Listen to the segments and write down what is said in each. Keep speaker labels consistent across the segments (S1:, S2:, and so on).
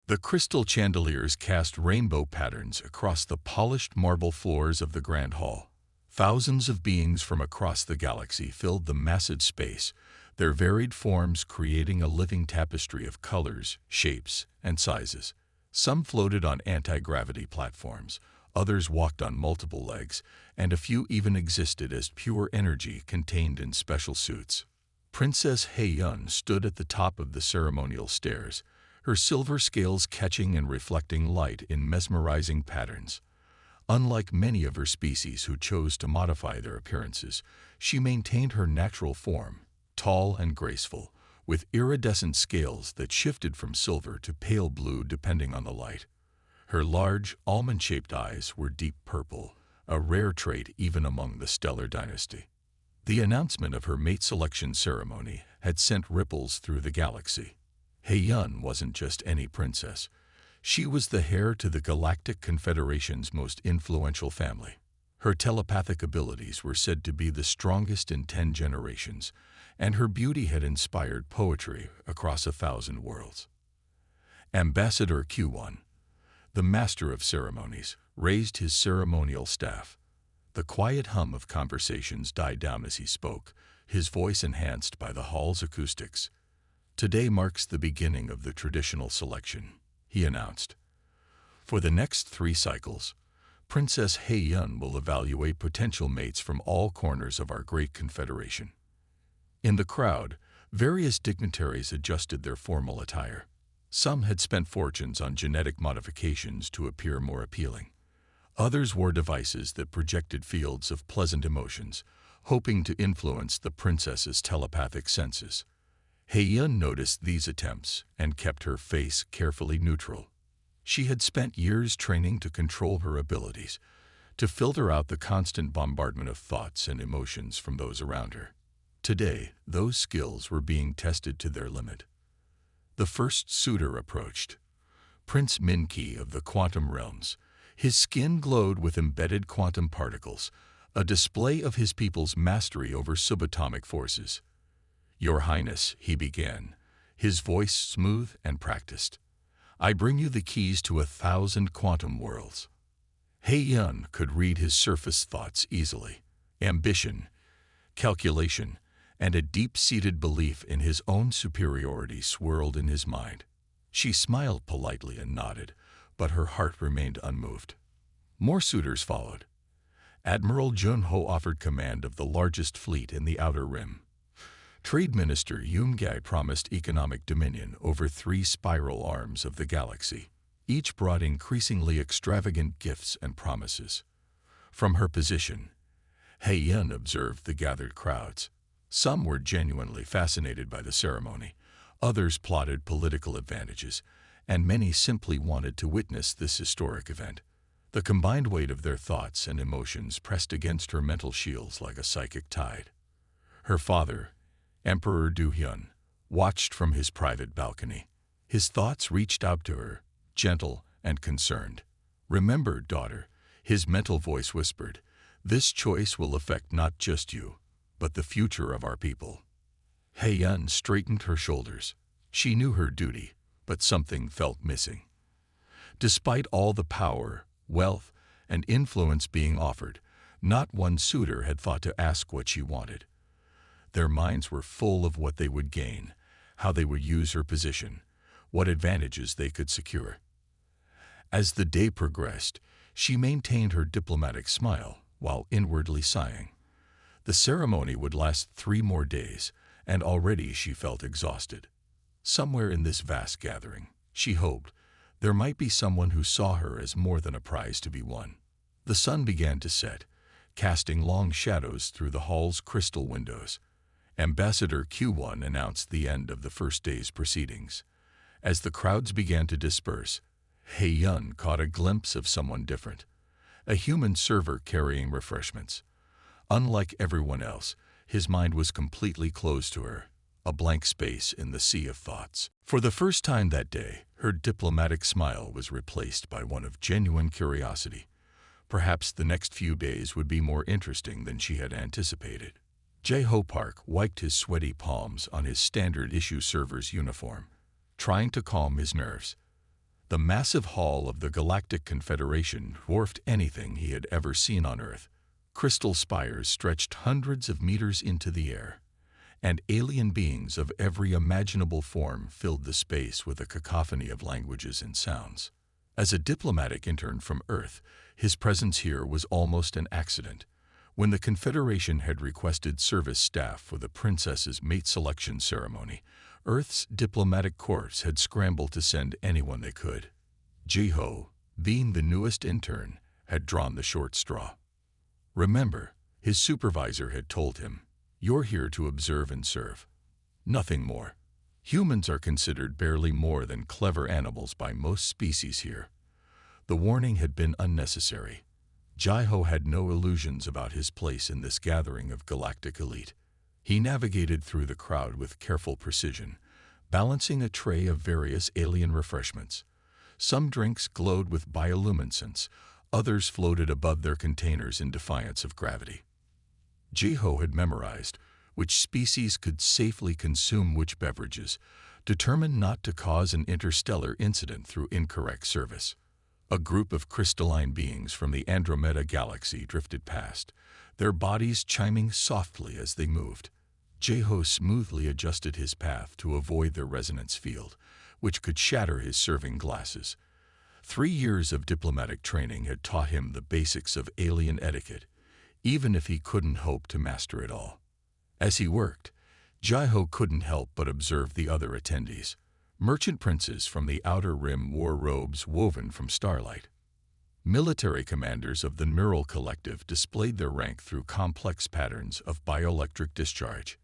S1: The crystal chandeliers cast rainbow patterns across the polished marble floors of the Grand Hall. Thousands of beings from across the galaxy filled the massive space, their varied forms creating a living tapestry of colors, shapes, and sizes. Some floated on anti-gravity platforms, others walked on multiple legs, and a few even existed as pure energy contained in special suits. Princess Hei-Yun stood at the top of the ceremonial stairs, her silver scales catching and reflecting light in mesmerizing patterns. Unlike many of her species who chose to modify their appearances, she maintained her natural form, tall and graceful, with iridescent scales that shifted from silver to pale blue depending on the light. Her large, almond-shaped eyes were deep purple, a rare trait even among the stellar dynasty. The announcement of her mate selection ceremony had sent ripples through the galaxy. Hei-Yun wasn't just any princess. She was the heir to the Galactic Confederation's most influential family. Her telepathic abilities were said to be the strongest in 10 generations, and her beauty had inspired poetry across 1,000 worlds. Ambassador Q1, the master of ceremonies, raised his ceremonial staff. The quiet hum of conversations died down as he spoke, his voice enhanced by the hall's acoustics. "Today marks the beginning of the traditional selection," he announced. "For the next 3 cycles, Princess Hei-Yun will evaluate potential mates from all corners of our great confederation." In the crowd, various dignitaries adjusted their formal attire. Some had spent fortunes on genetic modifications to appear more appealing. Others wore devices that projected fields of pleasant emotions, hoping to influence the princess's telepathic senses. Hei-Yun noticed these attempts and kept her face carefully neutral. She had spent years training to control her abilities, to filter out the constant bombardment of thoughts and emotions from those around her. Today, those skills were being tested to their limit. The first suitor approached. Prince Min-Ki of the Quantum Realms. His skin glowed with embedded quantum particles, a display of his people's mastery over subatomic forces. "Your Highness," he began, his voice smooth and practiced, "I bring you the keys to 1,000 quantum worlds." Hei-Yun could read his surface thoughts easily. Ambition, calculation, and a deep-seated belief in his own superiority swirled in his mind. She smiled politely and nodded, but her heart remained unmoved. More suitors followed. Admiral Jun-Ho offered command of the largest fleet in the Outer Rim. Trade Minister Yun-Gai promised economic dominion over 3 spiral arms of the galaxy. Each brought increasingly extravagant gifts and promises. From her position, Hei-Yun observed the gathered crowds. Some were genuinely fascinated by the ceremony, others plotted political advantages, and many simply wanted to witness this historic event. The combined weight of their thoughts and emotions pressed against her mental shields like a psychic tide. Her father, Emperor Du-Hyun, watched from his private balcony. His thoughts reached out to her, gentle and concerned. "Remember, daughter," his mental voice whispered, "this choice will affect not just you, but the future of our people." Hei-Yun straightened her shoulders. She knew her duty, but something felt missing. Despite all the power, wealth, and influence being offered, not one suitor had thought to ask what she wanted. Their minds were full of what they would gain, how they would use her position, what advantages they could secure. As the day progressed, she maintained her diplomatic smile while inwardly sighing. The ceremony would last 3 more days, and already she felt exhausted. Somewhere in this vast gathering, she hoped, there might be someone who saw her as more than a prize to be won. The sun began to set, casting long shadows through the hall's crystal windows. Ambassador Q1 announced the end of the first day's proceedings. As the crowds began to disperse, Hei-Yun caught a glimpse of someone different, a human server carrying refreshments. Unlike everyone else, his mind was completely closed to her, a blank space in the sea of thoughts. For the first time that day, her diplomatic smile was replaced by one of genuine curiosity. Perhaps the next few days would be more interesting than she had anticipated. Jae-Ho Park wiped his sweaty palms on his standard-issue server's uniform, trying to calm his nerves. The massive hall of the Galactic Confederation dwarfed anything he had ever seen on Earth. Crystal spires stretched hundreds of meters into the air, and alien beings of every imaginable form filled the space with a cacophony of languages and sounds. As a diplomatic intern from Earth, his presence here was almost an accident. When the Confederation had requested service staff for the princess's mate selection ceremony, Earth's diplomatic corps had scrambled to send anyone they could. Jiho, being the newest intern, had drawn the short straw. Remember, his supervisor had told him, "You're here to observe and serve. Nothing more. Humans are considered barely more than clever animals by most species here." The warning had been unnecessary. Jiho had no illusions about his place in this gathering of galactic elite. He navigated through the crowd with careful precision, balancing a tray of various alien refreshments. Some drinks glowed with bioluminescence, others floated above their containers in defiance of gravity. Jiho had memorized which species could safely consume which beverages, determined not to cause an interstellar incident through incorrect service. A group of crystalline beings from the Andromeda galaxy drifted past, their bodies chiming softly as they moved. Jiho smoothly adjusted his path to avoid their resonance field, which could shatter his serving glasses. 3 years of diplomatic training had taught him the basics of alien etiquette, even if he couldn't hope to master it all. As he worked, Jiho couldn't help but observe the other attendees. Merchant princes from the Outer Rim wore robes woven from starlight. Military commanders of the Neural Collective displayed their rank through complex patterns of bioelectric discharge.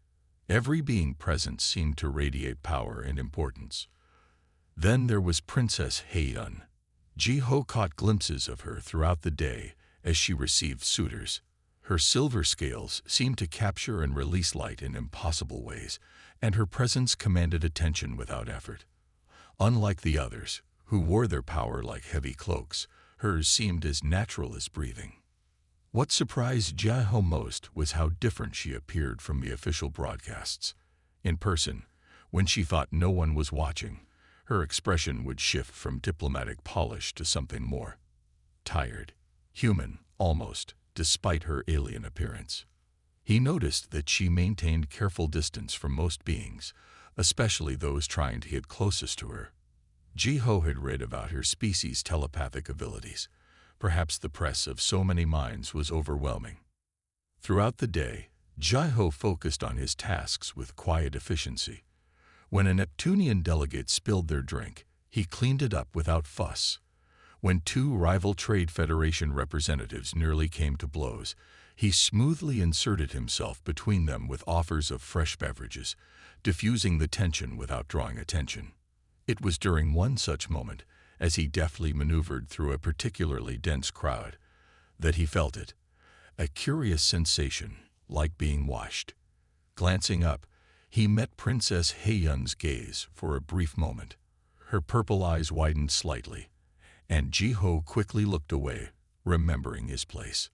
S1: Every being present seemed to radiate power and importance. Then there was Princess Heiyun. Jiho caught glimpses of her throughout the day as she received suitors. Her silver scales seemed to capture and release light in impossible ways, and her presence commanded attention without effort. Unlike the others, who wore their power like heavy cloaks, hers seemed as natural as breathing. What surprised Jiho most was how different she appeared from the official broadcasts. In person, when she thought no one was watching, her expression would shift from diplomatic polish to something more tired, human, almost, despite her alien appearance. He noticed that she maintained careful distance from most beings, especially those trying to get closest to her. Jiho had read about her species' telepathic abilities. Perhaps the press of so many minds was overwhelming. Throughout the day, Jiho focused on his tasks with quiet efficiency. When a Neptunian delegate spilled their drink, he cleaned it up without fuss. When 2 rival Trade Federation representatives nearly came to blows, he smoothly inserted himself between them with offers of fresh beverages, diffusing the tension without drawing attention. It was during one such moment, as he deftly maneuvered through a particularly dense crowd, that he felt it, a curious sensation, like being washed. Glancing up, he met Princess Heiyun's gaze for a brief moment. Her purple eyes widened slightly, and Jiho quickly looked away, remembering his place.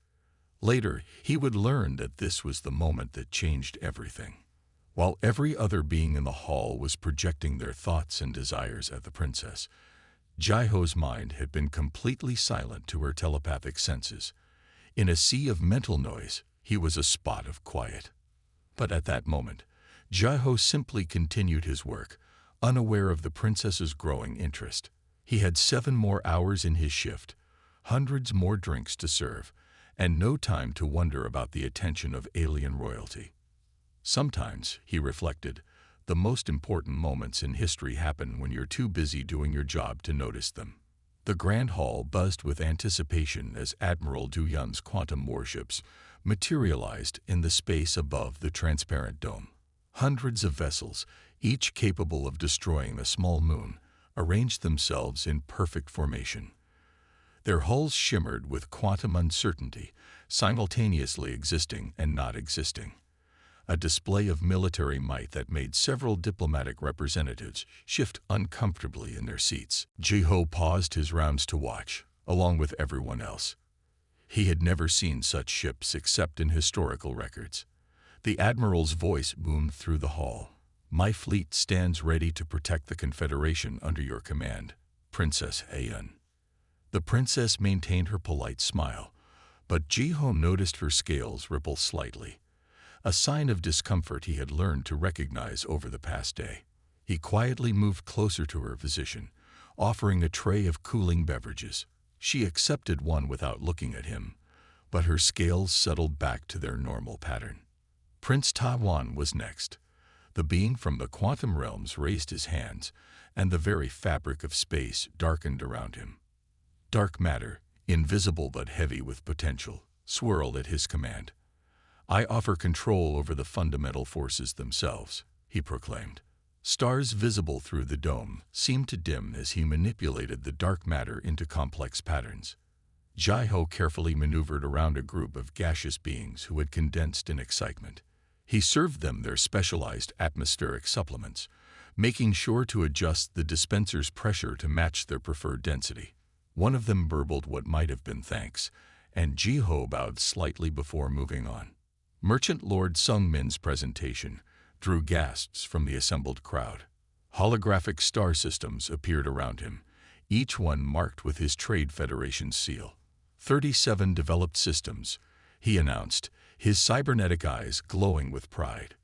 S1: Later, he would learn that this was the moment that changed everything. While every other being in the hall was projecting their thoughts and desires at the princess, Jiho's mind had been completely silent to her telepathic senses. In a sea of mental noise, he was a spot of quiet. But at that moment, Jiho simply continued his work, unaware of the princess's growing interest. He had 7 more hours in his shift, hundreds more drinks to serve, and no time to wonder about the attention of alien royalty. Sometimes, he reflected, the most important moments in history happen when you're too busy doing your job to notice them. The Grand Hall buzzed with anticipation as Admiral Du Yun's quantum warships materialized in the space above the transparent dome. Hundreds of vessels, each capable of destroying a small moon, arranged themselves in perfect formation. Their hulls shimmered with quantum uncertainty, simultaneously existing and not existing. A display of military might that made several diplomatic representatives shift uncomfortably in their seats. Jiho paused his rounds to watch, along with everyone else. He had never seen such ships except in historical records. The admiral's voice boomed through the hall. "My fleet stands ready to protect the Confederation under your command." Princess Aeon. The princess maintained her polite smile, but Jiho noticed her scales ripple slightly, a sign of discomfort he had learned to recognize over the past day. He quietly moved closer to her physician, offering a tray of cooling beverages. She accepted one without looking at him, but her scales settled back to their normal pattern. Prince Taiwan was next. The being from the quantum realms raised his hands, and the very fabric of space darkened around him. Dark matter, invisible but heavy with potential, swirled at his command. "I offer control over the fundamental forces themselves," he proclaimed. Stars visible through the dome seemed to dim as he manipulated the dark matter into complex patterns. Jiho carefully maneuvered around a group of gaseous beings who had condensed in excitement. He served them their specialized atmospheric supplements, making sure to adjust the dispenser's pressure to match their preferred density. One of them burbled what might have been thanks, and Jiho bowed slightly before moving on. Merchant Lord Sungmin's presentation drew gasps from the assembled crowd. Holographic star systems appeared around him, each one marked with his Trade Federation's seal. 37 developed systems, he announced, his cybernetic eyes glowing with pride.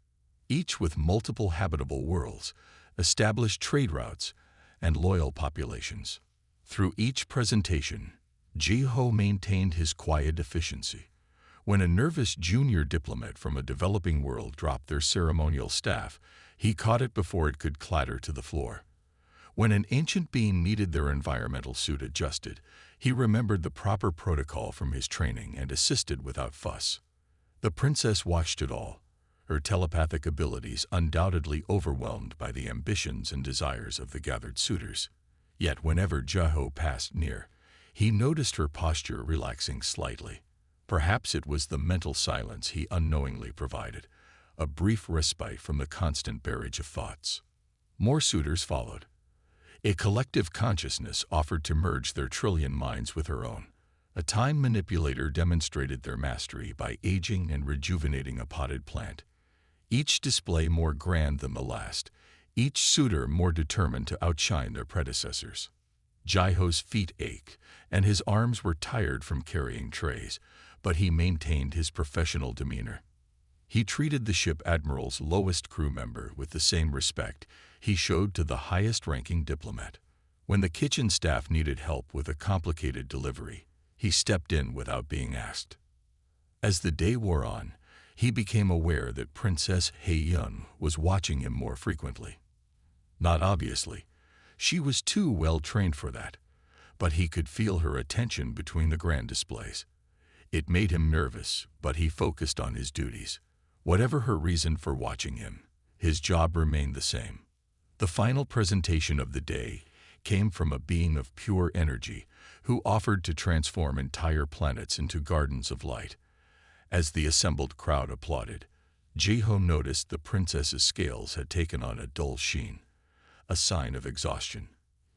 S1: Each with multiple habitable worlds, established trade routes, and loyal populations. Through each presentation, Jiho maintained his quiet efficiency. When a nervous junior diplomat from a developing world dropped their ceremonial staff, he caught it before it could clatter to the floor. When an ancient being needed their environmental suit adjusted, he remembered the proper protocol from his training and assisted without fuss. The princess watched it all, her telepathic abilities undoubtedly overwhelmed by the ambitions and desires of the gathered suitors. Yet whenever Jiho passed near, he noticed her posture relaxing slightly. Perhaps it was the mental silence he unknowingly provided, a brief respite from the constant barrage of thoughts. More suitors followed. A collective consciousness offered to merge their trillion minds with her own. A time manipulator demonstrated their mastery by aging and rejuvenating a potted plant. Each display more grand than the last, each suitor more determined to outshine their predecessors. Jiho's feet ached, and his arms were tired from carrying trays, but he maintained his professional demeanor. He treated the ship admiral's lowest crew member with the same respect he showed to the highest-ranking diplomat. When the kitchen staff needed help with a complicated delivery, he stepped in without being asked. As the day wore on, he became aware that Princess Aeon was watching him more frequently. Not obviously, she was too well trained for that, but he could feel her attention between the grand displays. It made him nervous, but he focused on his duties. Whatever her reason for watching him, his job remained the same. The final presentation of the day came from a being of pure energy who offered to transform entire planets into gardens of light. As the assembled crowd applauded, Jiho noticed the princess's scales had taken on a dull sheen, a sign of exhaustion.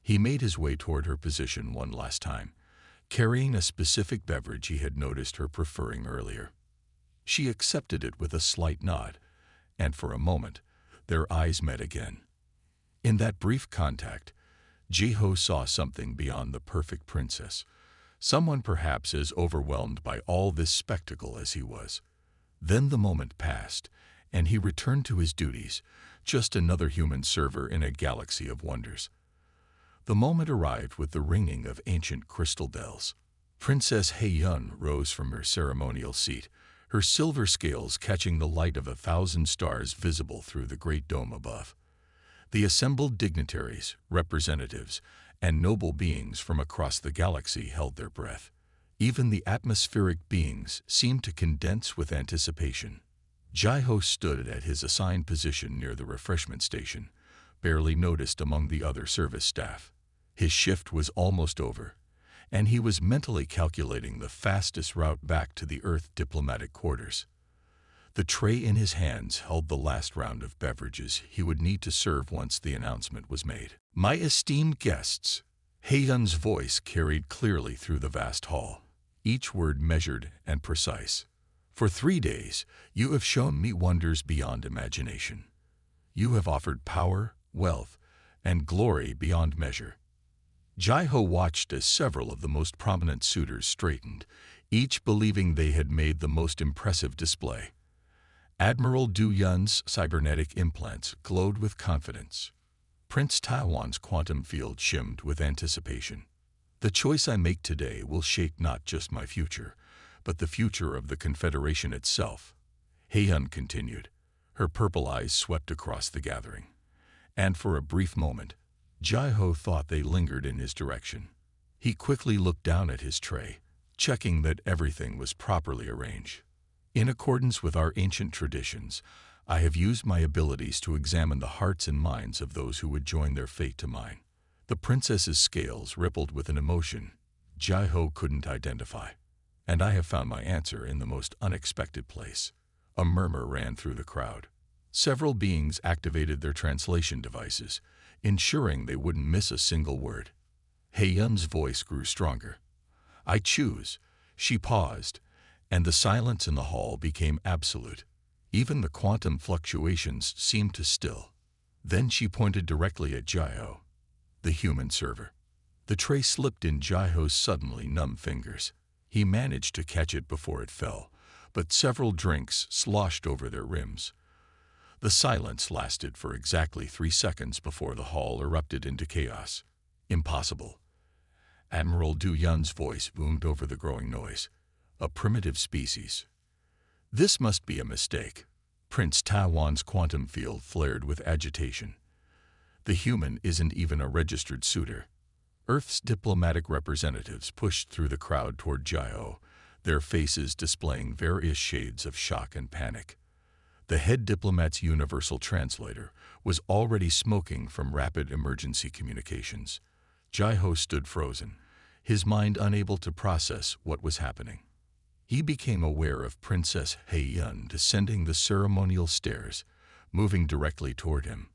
S1: He made his way toward her position one last time, carrying a specific beverage he had noticed her preferring earlier. She accepted it with a slight nod, and for a moment, their eyes met again. In that brief contact, Jiho saw something beyond the perfect princess, someone perhaps as overwhelmed by all this spectacle as he was. Then the moment passed, and he returned to his duties, just another human server in a galaxy of wonders. The moment arrived with the ringing of ancient crystal bells. Princess Aeon rose from her ceremonial seat, her silver scales catching the light of 1,000 stars visible through the great dome above. The assembled dignitaries, representatives, and noble beings from across the galaxy held their breath. Even the atmospheric beings seemed to condense with anticipation. Jiho stood at his assigned position near the refreshment station, barely noticed among the other service staff. His shift was almost over, and he was mentally calculating the fastest route back to the Earth diplomatic quarters. The tray in his hands held the last round of beverages he would need to serve once the announcement was made. "My esteemed guests," Aeon's voice carried clearly through the vast hall, each word measured and precise. "For 3 days, you have shown me wonders beyond imagination. You have offered power, wealth, and glory beyond measure." Jai-Ho watched as several of the most prominent suitors straightened, each believing they had made the most impressive display. Admiral Du Yun's cybernetic implants glowed with confidence. Prince Taiwan's quantum field shimmed with anticipation. The choice I make today will shape not just my future, but the future of the Confederation itself. He-Yun continued. Her purple eyes swept across the gathering. And for a brief moment, Jai-Ho thought they lingered in his direction. He quickly looked down at his tray, checking that everything was properly arranged. In accordance with our ancient traditions, I have used my abilities to examine the hearts and minds of those who would join their fate to mine. The princess's scales rippled with an emotion Jai-Ho couldn't identify. And I have found my answer in the most unexpected place. A murmur ran through the crowd. Several beings activated their translation devices, ensuring they wouldn't miss a single word. He-Yun's voice grew stronger. I choose. She paused, and the silence in the hall became absolute. Even the quantum fluctuations seemed to still. Then she pointed directly at Jai-Ho, the human server. The tray slipped in Jai-Ho's suddenly numb fingers. He managed to catch it before it fell, but several drinks sloshed over their rims. The silence lasted for exactly 3 seconds before the hall erupted into chaos. Impossible. Admiral Du Yun's voice boomed over the growing noise. A primitive species. This must be a mistake. Prince Taiwan's quantum field flared with agitation. The human isn't even a registered suitor. Earth's diplomatic representatives pushed through the crowd toward Jai-Ho, their faces displaying various shades of shock and panic. The head diplomat's universal translator was already smoking from rapid emergency communications. Jai-Ho stood frozen, his mind unable to process what was happening. He became aware of Princess He-Yun descending the ceremonial stairs, moving directly toward him.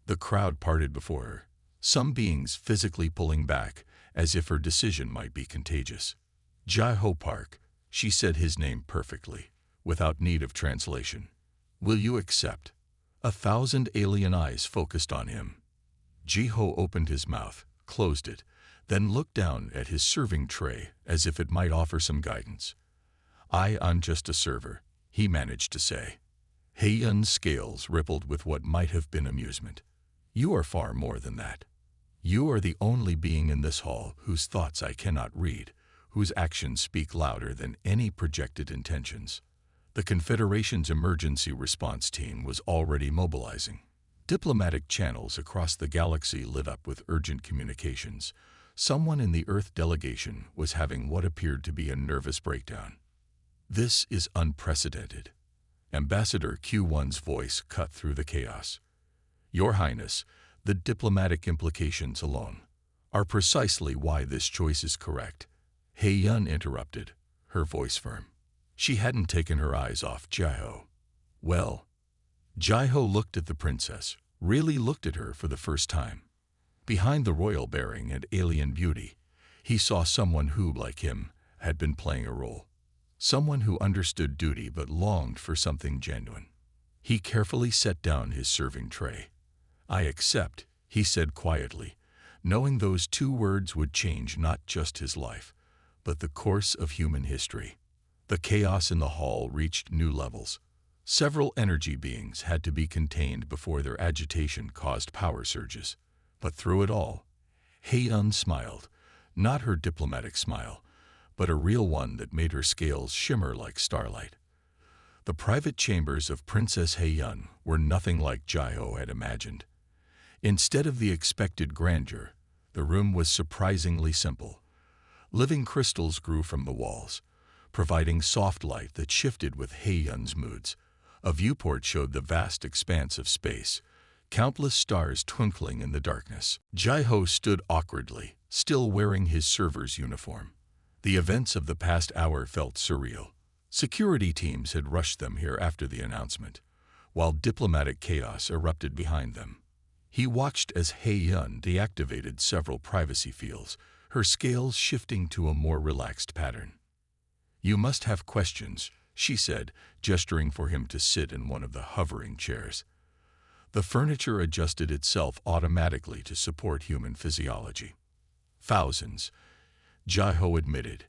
S1: The crowd parted before her, some beings physically pulling back, as if her decision might be contagious. Jai-Ho Park, she said his name perfectly, without need of translation. Will you accept? 1,000 alien eyes focused on him. Jai-Ho opened his mouth, closed it, then looked down at his serving tray as if it might offer some guidance. I'm just a server, he managed to say. He-Yun's scales rippled with what might have been amusement. You are far more than that. You are the only being in this hall whose thoughts I cannot read, whose actions speak louder than any projected intentions. The Confederation's emergency response team was already mobilizing. Diplomatic channels across the galaxy lit up with urgent communications. Someone in the Earth delegation was having what appeared to be a nervous breakdown. This is unprecedented. Ambassador Q1's voice cut through the chaos. Your Highness, the diplomatic implications alone are precisely why this choice is correct. He-Yun interrupted, her voice firm. She hadn't taken her eyes off Jai-Ho. Well, Jai-Ho looked at the princess, really looked at her for the first time. Behind the royal bearing and alien beauty, he saw someone who, like him, had been playing a role. Someone who understood duty but longed for something genuine. He carefully set down his serving tray. I accept, he said quietly, knowing those 2 words would change not just his life, but the course of human history. The chaos in the hall reached new levels. Several energy beings had to be contained before their agitation caused power surges. But through it all, He-Yun smiled, not her diplomatic smile, but a real one that made her scales shimmer like starlight. The private chambers of Princess He-Yun were nothing like Jai-Ho had imagined. Instead of the expected grandeur, the room was surprisingly simple. Living crystals grew from the walls, providing soft light that shifted with He-Yun's moods. A viewport showed the vast expanse of space, countless stars twinkling in the darkness. Jai-Ho stood awkwardly, still wearing his server's uniform. The events of the past hour felt surreal. Security teams had rushed them here after the announcement, while diplomatic chaos erupted behind them. He watched as He-Yun deactivated several privacy fields, her scales shifting to a more relaxed pattern. You must have questions, she said, gesturing for him to sit in one of the hovering chairs. The furniture adjusted itself automatically to support human physiology. Thousands, Jai-Ho admitted,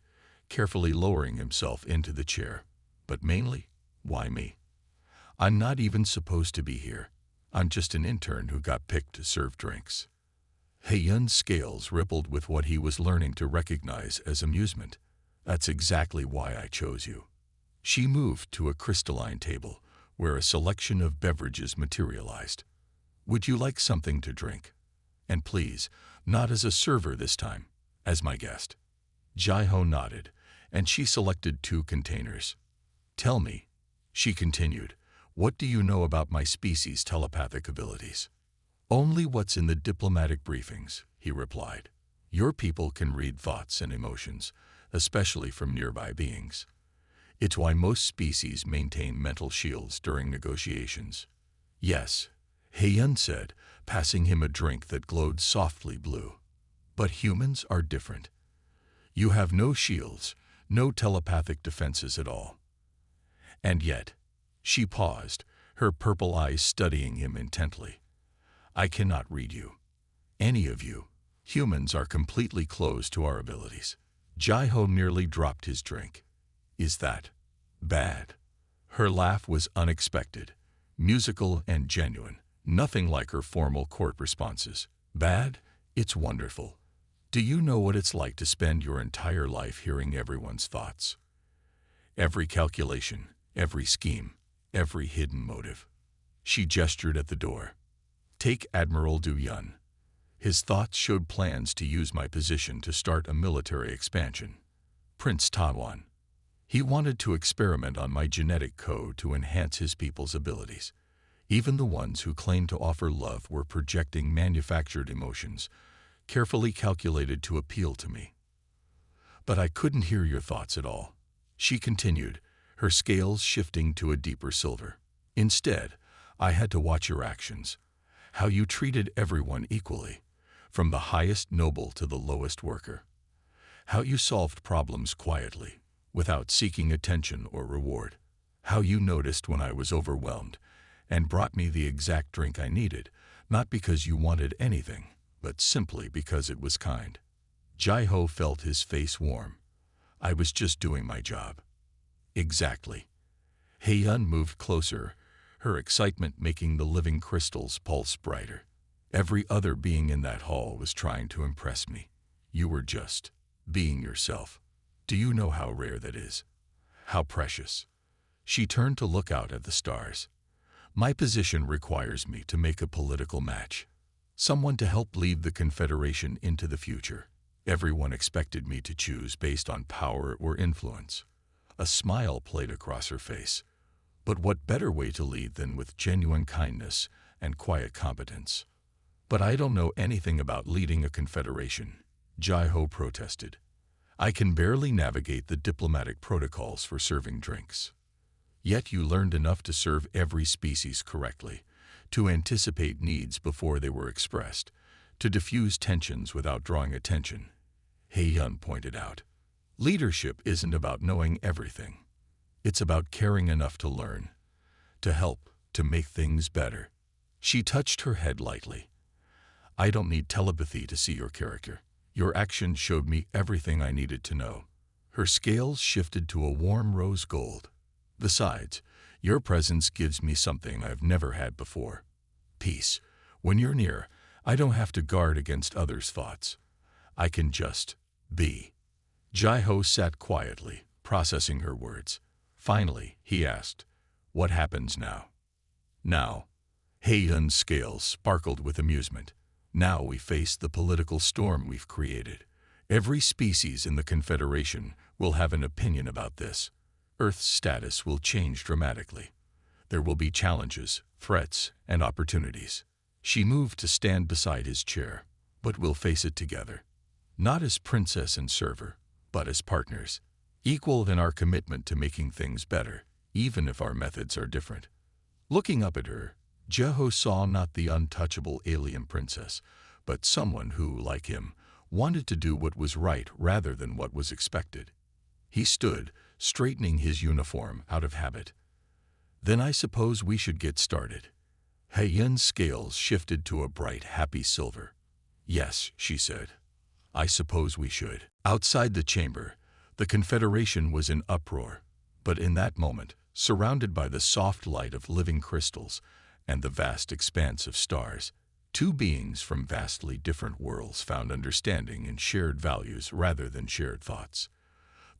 S1: carefully lowering himself into the chair. But mainly, why me? I'm not even supposed to be here. I'm just an intern who got picked to serve drinks. Hei-yun's scales rippled with what he was learning to recognize as amusement. That's exactly why I chose you. She moved to a crystalline table where a selection of beverages materialized. Would you like something to drink? And please, not as a server this time, as my guest. Jai-Ho nodded, and she selected 2 containers. Tell me, she continued, what do you know about my species' telepathic abilities? Only what's in the diplomatic briefings, he replied. Your people can read thoughts and emotions, especially from nearby beings. It's why most species maintain mental shields during negotiations. Yes, Hei-yun said, passing him a drink that glowed softly blue. But humans are different. You have no shields, no telepathic defenses at all. And yet, she paused, her purple eyes studying him intently. I cannot read you. Any of you. Humans are completely closed to our abilities. Jai-Ho nearly dropped his drink. Is that bad? Her laugh was unexpected, musical and genuine, nothing like her formal court responses. Bad? It's wonderful. Do you know what it's like to spend your entire life hearing everyone's thoughts? Every calculation, every scheme, every hidden motive. She gestured at the door. Take Admiral Du Yun. His thoughts showed plans to use my position to start a military expansion. Prince Taiwan. He wanted to experiment on my genetic code to enhance his people's abilities. Even the ones who claimed to offer love were projecting manufactured emotions, carefully calculated to appeal to me. But I couldn't hear your thoughts at all. She continued, her scales shifting to a deeper silver. Instead, I had to watch your actions, how you treated everyone equally, from the highest noble to the lowest worker. How you solved problems quietly, without seeking attention or reward. How you noticed when I was overwhelmed and brought me the exact drink I needed, not because you wanted anything, but simply because it was kind. Jai-Ho felt his face warm. I was just doing my job. Exactly. Hei-yun moved closer, her excitement making the living crystals pulse brighter. Every other being in that hall was trying to impress me. You were just being yourself. Do you know how rare that is? How precious? She turned to look out at the stars. My position requires me to make a political match. Someone to help lead the Confederation into the future. Everyone expected me to choose based on power or influence. A smile played across her face. But what better way to lead than with genuine kindness and quiet competence? But I don't know anything about leading a confederation, Jai-Ho protested. I can barely navigate the diplomatic protocols for serving drinks. Yet you learned enough to serve every species correctly, to anticipate needs before they were expressed, to diffuse tensions without drawing attention. Hei-yun pointed out. Leadership isn't about knowing everything. It's about caring enough to learn, to help, to make things better. She touched her head lightly. I don't need telepathy to see your character. Your actions showed me everything I needed to know. Her scales shifted to a warm rose gold. Besides, your presence gives me something I've never had before. Peace. When you're near, I don't have to guard against others' thoughts. I can just be. Jai-Ho sat quietly, processing her words. Finally, he asked, what happens now? Now. Hei-yun's scales sparkled with amusement. Now we face the political storm we've created. Every species in the Confederation will have an opinion about this. Earth's status will change dramatically. There will be challenges, threats, and opportunities. She moved to stand beside his chair, but we'll face it together. Not as princess and server, but as partners, equal in our commitment to making things better, even if our methods are different. Looking up at her, Jai-Ho saw not the untouchable alien princess, but someone who, like him, wanted to do what was right rather than what was expected. He stood, straightening his uniform out of habit. Then I suppose we should get started. Hei-yun's scales shifted to a bright, happy silver. Yes, she said. I suppose we should. Outside the chamber, the Confederation was in uproar, but in that moment, surrounded by the soft light of living crystals and the vast expanse of stars, two beings from vastly different worlds found understanding in shared values rather than shared thoughts.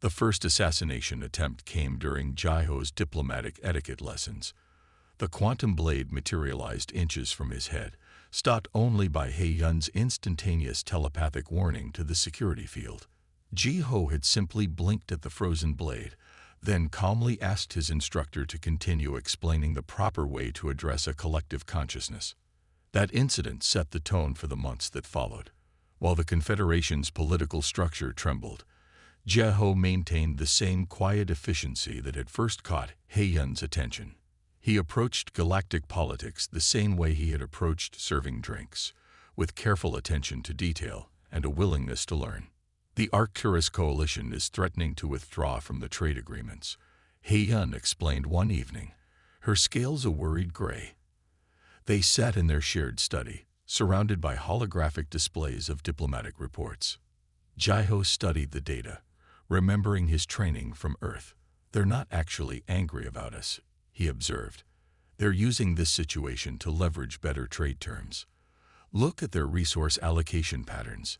S1: The first assassination attempt came during Jaiho's diplomatic etiquette lessons. The quantum blade materialized inches from his head, stopped only by He-Yun's instantaneous telepathic warning to the security field. Ji-Ho had simply blinked at the frozen blade, then calmly asked his instructor to continue explaining the proper way to address a collective consciousness. That incident set the tone for the months that followed. While the Confederation's political structure trembled, Ji-Ho maintained the same quiet efficiency that had first caught He-Yun's attention. He approached galactic politics the same way he had approached serving drinks, with careful attention to detail and a willingness to learn. The Arcturus coalition is threatening to withdraw from the trade agreements, He-Yun explained one evening, her scales a worried gray. They sat in their shared study, surrounded by holographic displays of diplomatic reports. Ji-Ho studied the data, remembering his training from Earth. They're not actually angry about us, he observed. They're using this situation to leverage better trade terms. Look at their resource allocation patterns.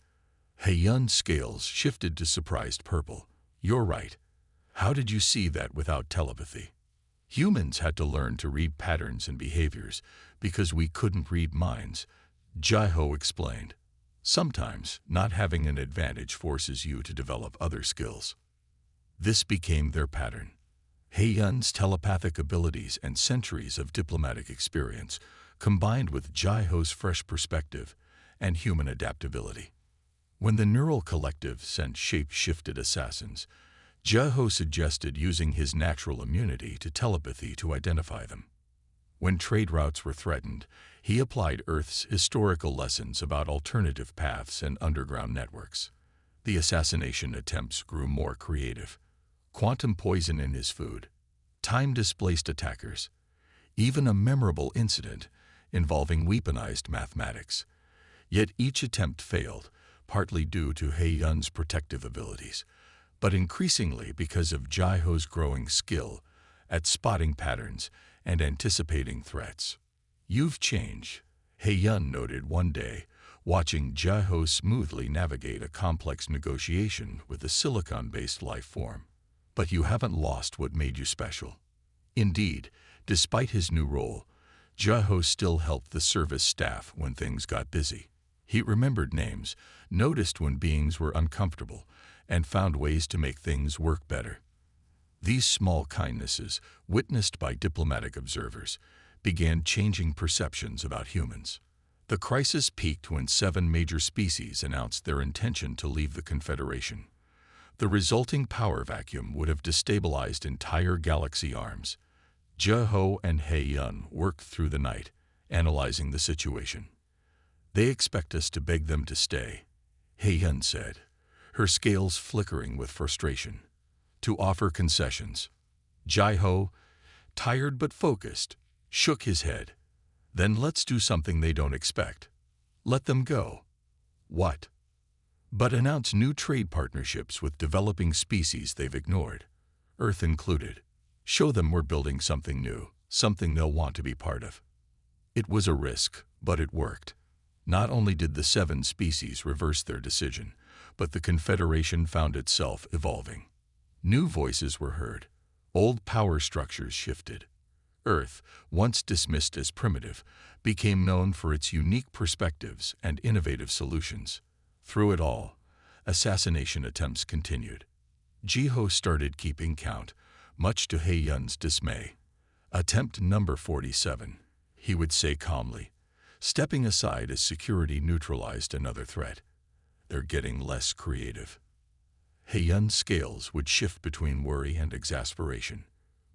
S1: He-Yun's scales shifted to surprised purple. You're right. How did you see that without telepathy? Humans had to learn to read patterns and behaviors because we couldn't read minds, Ji-Ho explained. Sometimes, not having an advantage forces you to develop other skills. This became their pattern. He-Yun's telepathic abilities and centuries of diplomatic experience combined with Ji-Ho's fresh perspective and human adaptability. When the neural collective sent shape-shifted assassins, Ji-Ho suggested using his natural immunity to telepathy to identify them. When trade routes were threatened, he applied Earth's historical lessons about alternative paths and underground networks. The assassination attempts grew more creative. Quantum poison in his food, time-displaced attackers, even a memorable incident involving weaponized mathematics. Yet each attempt failed, partly due to He-Yun's protective abilities, but increasingly because of Ji-Ho's growing skill at spotting patterns and anticipating threats. You've changed, He-Yun noted one day, watching Ji-Ho smoothly navigate a complex negotiation with a silicon-based life form. But you haven't lost what made you special. Indeed, despite his new role, Ji-Ho still helped the service staff when things got busy. He remembered names, noticed when beings were uncomfortable, and found ways to make things work better. These small kindnesses, witnessed by diplomatic observers, began changing perceptions about humans. The crisis peaked when 7 major species announced their intention to leave the Confederation. The resulting power vacuum would have destabilized entire galaxy arms. Ji-Ho and He-Yun worked through the night, analyzing the situation. They expect us to beg them to stay, He-Yun said, her scales flickering with frustration. To offer concessions. Ji-Ho, tired but focused, shook his head. Then let's do something they don't expect. Let them go. What? But announce new trade partnerships with developing species they've ignored, Earth included. Show them we're building something new, something they'll want to be part of. It was a risk, but it worked. Not only did the 7 species reverse their decision, but the Confederation found itself evolving. New voices were heard. Old power structures shifted. Earth, once dismissed as primitive, became known for its unique perspectives and innovative solutions. Through it all, assassination attempts continued. Ji-Ho started keeping count, much to He-Yun's dismay. Attempt number 47, he would say calmly, stepping aside as security neutralized another threat. They're getting less creative. He-Yun's scales would shift between worry and exasperation.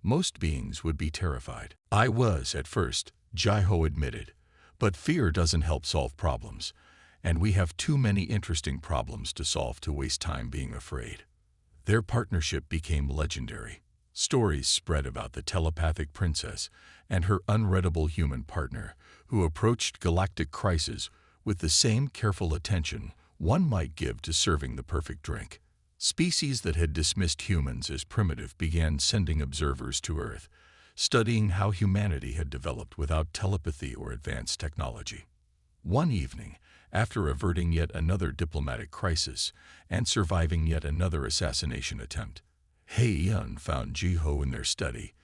S1: Most beings would be terrified. I was at first, Ji-Ho admitted, but fear doesn't help solve problems, and we have too many interesting problems to solve to waste time being afraid. Their partnership became legendary. Stories spread about the telepathic princess and her unreadable human partner who approached galactic crises with the same careful attention one might give to serving the perfect drink. Species that had dismissed humans as primitive began sending observers to Earth, studying how humanity had developed without telepathy or advanced technology. One evening, after averting yet another diplomatic crisis and surviving yet another assassination attempt, He-Yun found Ji-Ho in their study,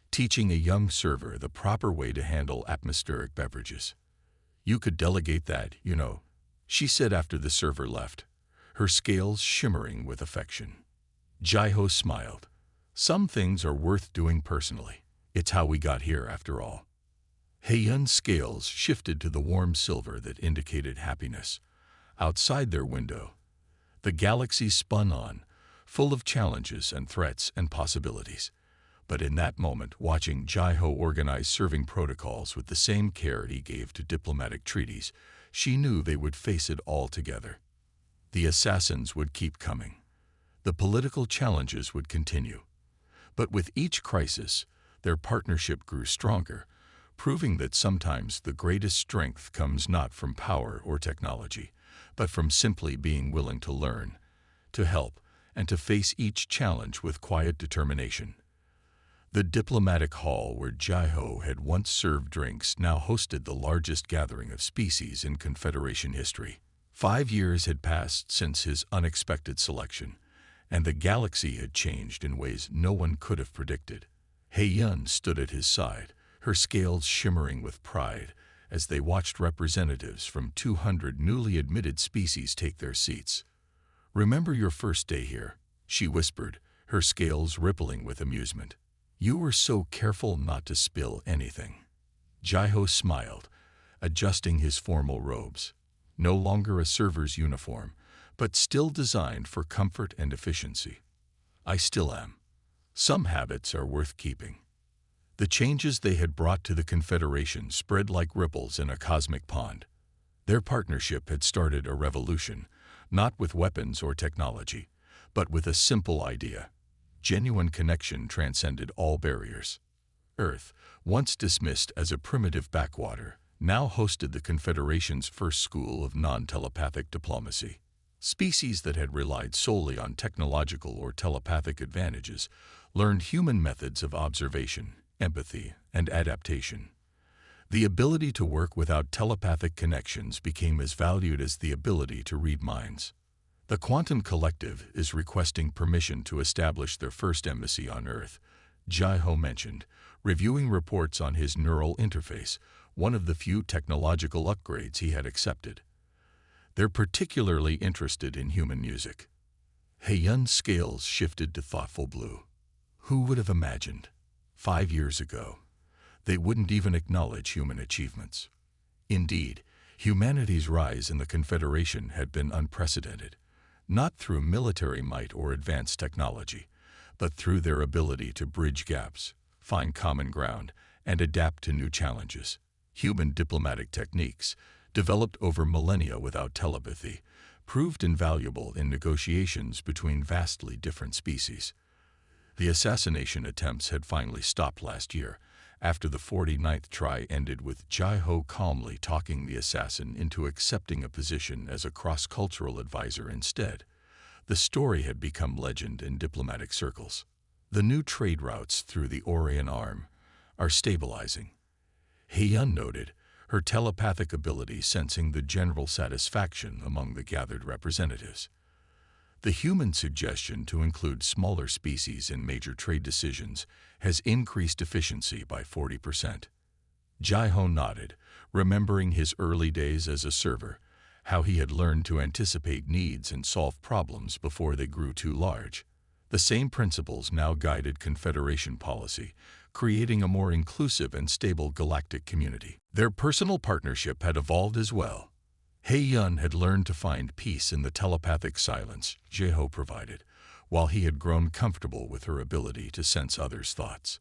S1: teaching a young server the proper way to handle atmospheric beverages. "You could delegate that, you know," she said after the server left, her scales shimmering with affection. Ji-Ho smiled. "Some things are worth doing personally. It's how we got here, after all." He-Yun's scales shifted to the warm silver that indicated happiness. Outside their window, the galaxy spun on, full of challenges and threats and possibilities. But in that moment, watching Ji-Ho organize serving protocols with the same care he gave to diplomatic treaties, she knew they would face it all together. The assassins would keep coming. The political challenges would continue. But with each crisis, their partnership grew stronger, proving that sometimes the greatest strength comes not from power or technology, but from simply being willing to learn, to help, and to face each challenge with quiet determination. The diplomatic hall where Ji-Ho had once served drinks now hosted the largest gathering of species in Confederation history. 5 years had passed since his unexpected selection, and the galaxy had changed in ways no one could have predicted. He-Yun stood at his side, her scales shimmering with pride as they watched representatives from 200 newly admitted species take their seats. "Remember your first day here?" she whispered, her scales rippling with amusement. "You were so careful not to spill anything." Ji-Ho smiled, adjusting his formal robes. No longer a server's uniform, but still designed for comfort and efficiency. "I still am. Some habits are worth keeping." The changes they had brought to the Confederation spread like ripples in a cosmic pond. Their partnership had started a revolution, not with weapons or technology, but with a simple idea. Genuine connection transcended all barriers. Earth, once dismissed as a primitive backwater, now hosted the Confederation's first school of non-telepathic diplomacy. Species that had relied solely on technological or telepathic advantages learned human methods of observation, empathy, and adaptation. The ability to work without telepathic connections became as valued as the ability to read minds. The Quantum Collective is requesting permission to establish their first embassy on Earth, Ji-Ho mentioned, reviewing reports on his neural interface, one of the few technological upgrades he had accepted. They're particularly interested in human music. He-Yun's scales shifted to thoughtful blue. Who would have imagined? 5 years ago, they wouldn't even acknowledge human achievements. Indeed, humanity's rise in the Confederation had been unprecedented, not through military might or advanced technology, but through their ability to bridge gaps, find common ground, and adapt to new challenges. Human diplomatic techniques, developed over millennia without telepathy, proved invaluable in negotiations between vastly different species. The assassination attempts had finally stopped last year, after the 49th try ended with Ji-Ho calmly talking the assassin into accepting a position as a cross-cultural advisor instead. The story had become legend in diplomatic circles. The new trade routes through the Orion Arm are stabilizing. He-Yun noted, her telepathic ability sensing the general satisfaction among the gathered representatives. The human suggestion to include smaller species in major trade decisions has increased efficiency by 40%. Ji-Ho nodded, remembering his early days as a server, how he had learned to anticipate needs and solve problems before they grew too large. The same principles now guided Confederation policy, creating a more inclusive and stable galactic community. Their personal partnership had evolved as well. He-Yun had learned to find peace in the telepathic silence Ji-Ho provided, while he had grown comfortable with her ability to sense others' thoughts.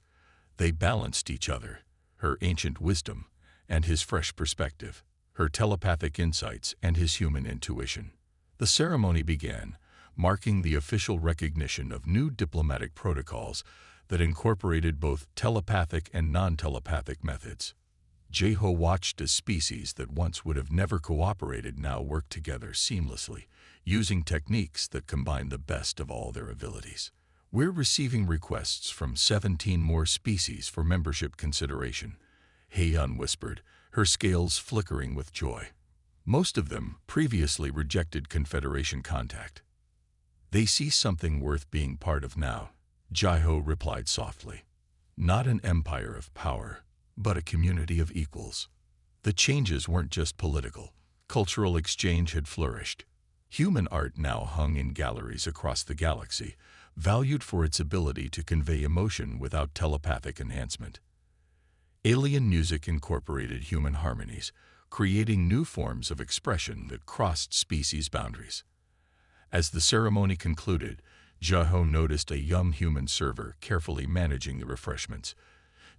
S1: They balanced each other, her ancient wisdom and his fresh perspective, her telepathic insights and his human intuition. The ceremony began, marking the official recognition of new diplomatic protocols that incorporated both telepathic and non-telepathic methods. Jeho watched as species that once would have never cooperated now worked together seamlessly, using techniques that combine the best of all their abilities. We're receiving requests from 17 more species for membership consideration, Heian whispered, her scales flickering with joy. Most of them previously rejected Confederation contact. They see something worth being part of now, Jeho replied softly. Not an empire of power, but a community of equals. The changes weren't just political. Cultural exchange had flourished. Human art now hung in galleries across the galaxy, valued for its ability to convey emotion without telepathic enhancement. Alien music incorporated human harmonies, creating new forms of expression that crossed species boundaries. As the ceremony concluded, Jeho noticed a young human server carefully managing the refreshments,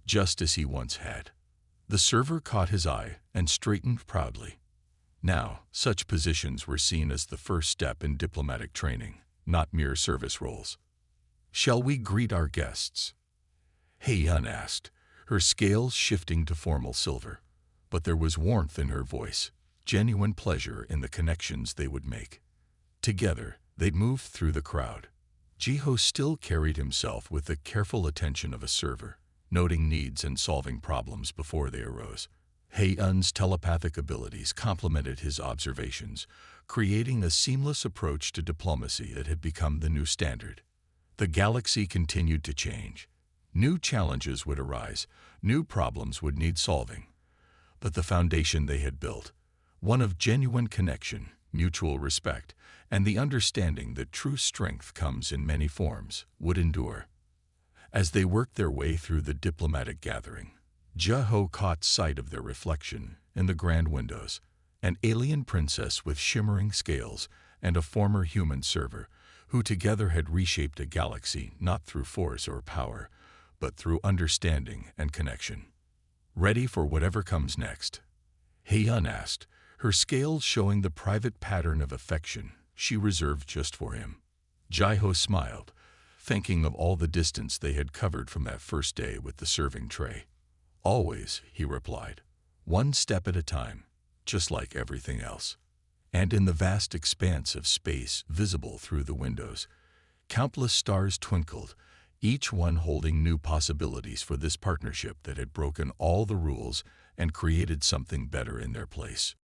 S1: just as he once had. The server caught his eye and straightened proudly. Now, such positions were seen as the first step in diplomatic training, not mere service roles. "Shall we greet our guests?" Heian asked, her scales shifting to formal silver. But there was warmth in her voice, genuine pleasure in the connections they would make. Together, they'd moved through the crowd. Jeho still carried himself with the careful attention of a server, noting needs and solving problems before they arose. Heian's telepathic abilities complemented his observations, creating a seamless approach to diplomacy that had become the new standard. The galaxy continued to change. New challenges would arise, new problems would need solving. But the foundation they had built, one of genuine connection, mutual respect, and the understanding that true strength comes in many forms, would endure. As they worked their way through the diplomatic gathering, Jeho caught sight of their reflection in the grand windows, an alien princess with shimmering scales and a former human server, who together had reshaped a galaxy not through force or power, but through understanding and connection. "Ready for whatever comes next?" Heian asked, her scales showing the private pattern of affection she reserved just for him. Jeho smiled, thinking of all the distance they had covered from that first day with the serving tray. "Always," he replied, "one step at a time, just like everything else." And in the vast expanse of space visible through the windows, countless stars twinkled, each one holding new possibilities for this partnership that had broken all the rules and created something better in their place.